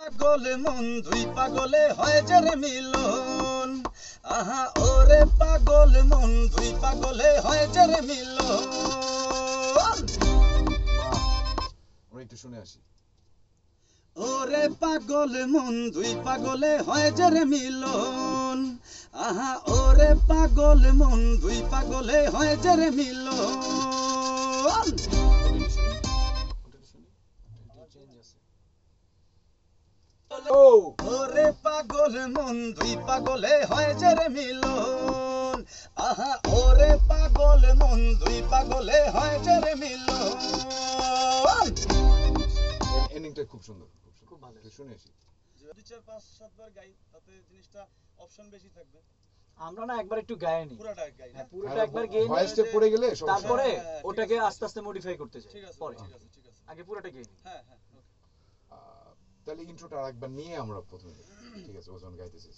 পাগল মন দুই পাগলে হয় যে রে মিলন, আহা ওরে পাগল মন দুই পাগলে হয় যে রে মিলন। আমরা একটু শুনে আসি। ওরে পাগল মন দুই পাগলে হয় যে রে মিলন, আহা ওরে পাগল মন দুই পাগলে হয় যে রে মিলন। ওরে পাগল মন দুই পাগলে হয় যে রে মিলন, আহা ওরে পাগল মন দুই পাগলে হয় যে রে মিলন। এন্ডিংটা খুব সুন্দর, খুব ভালো, শুনে আসি। যদি 4-5-7 বার গাই তাতে জিনিসটা অপশন বেশি থাকবে। আমরা না একবার একটু গায়ে নি, পুরোটা গাই, হ্যাঁ পুরোটা একবার গেয়ে ভয়েস স্টেপ পড়ে গেলে তারপরে ওটাকে আস্তে আস্তে মডিফাই করতে চাই। ঠিক আছে, পরে ঠিক আছে, ঠিক আছে। আগে পুরোটা গেয়ে নি। হ্যাঁ হ্যাঁ, ওকে। তাহলে ইন্ট্রোটা আরেকবার নিয়ে আমরা প্রথমে, ঠিক আছে, ওজন গাইতেছি।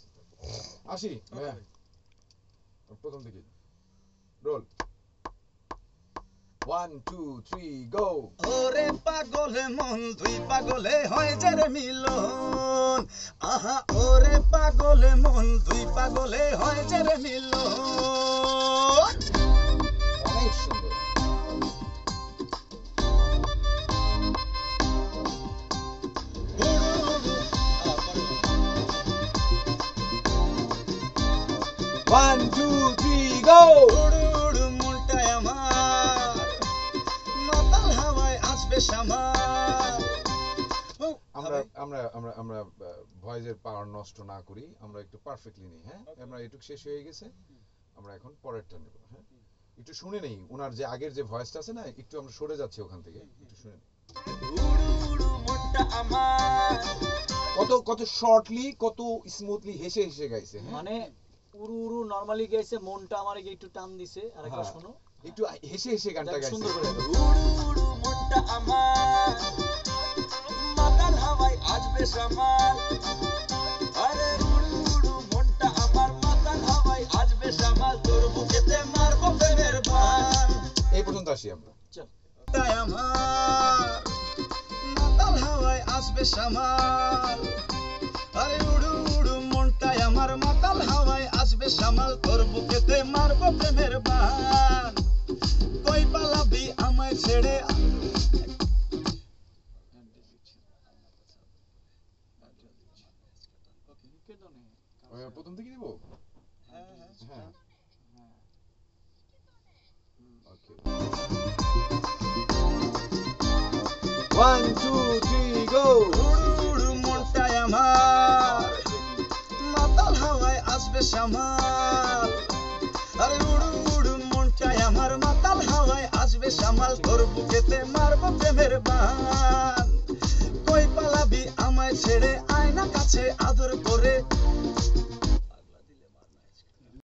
আসি হ্যাঁ, প্রথম থেকে রোল 1 2 3 গো। ওরে পাগল মন দুই পাগলে হয় যে রে মিলন, আহা ওরে পাগল মন দুই পাগলে হয় যে রে মিলন। অনেক সুন্দর। One, two, three, go! উড়ুড় মনটায় আমার মাতাল হাওয়ায় আসবে সামাল। আমরা আমরা আমরা আমরা ভয়েসের পাওয়ার নষ্ট না করি, আমরা একটু পারফেক্টলি নিই। হ্যাঁ, আমরা এটুক শেষ হয়ে গেছে, আমরা এখন পরেরটা নেব। হ্যাঁ, একটু শুনে নেই ওনার যে আগের যে ভয়েসটা আছে না, একটু আমরা সরে যাচ্ছি ওখান থেকে, একটু শুনে নেই। কত কত শর্টলি, কত স্মুথলি হেসে হেসে গাইছে। হ্যাঁ, মানে উড়ু উড়ু নরমালি গাইছে, মনটা আমারে একটু টান দিছে। আরেকবার শোনো, একটু হেসে হেসে গানটা গাইছে সুন্দর করে। উড়ুড় মনটা আমার মাতাল হাওয়ায় আসবে সামাল। আরে উড়ুড় মনটা আমার মাতাল হাওয়ায় আসবে সামাল, তোর বুকেতে মারবো প্রেমের বান। এই পর্যন্ত আসি আমরা। চল তাই আমার মাতাল হাওয়ায় আসবে সামাল। আরে উড়ুড় মনটাই আমার মাতাল হাওয়ায় আসবে সামাল, তোর বুকেতে মারবো প্রেমের বান। কই পালাবি আমায় ছেড়ে। প্রথম থেকে দিব। হ্যাঁ হ্যাঁ হ্যাঁ, ওকে। 1 2 3 গো। উড়ুড় মনটাই আমার মাতাল হাওয়ায় আসবে সামাল। আরে উড়ুড় মনটাই আমার মাতাল হাওয়ায় আসবে সামাল, তোর বুকেতে মারবো প্রেমের বান। কই পালাবি আমায় ছেড়ে, আয়না কাছে আদর করে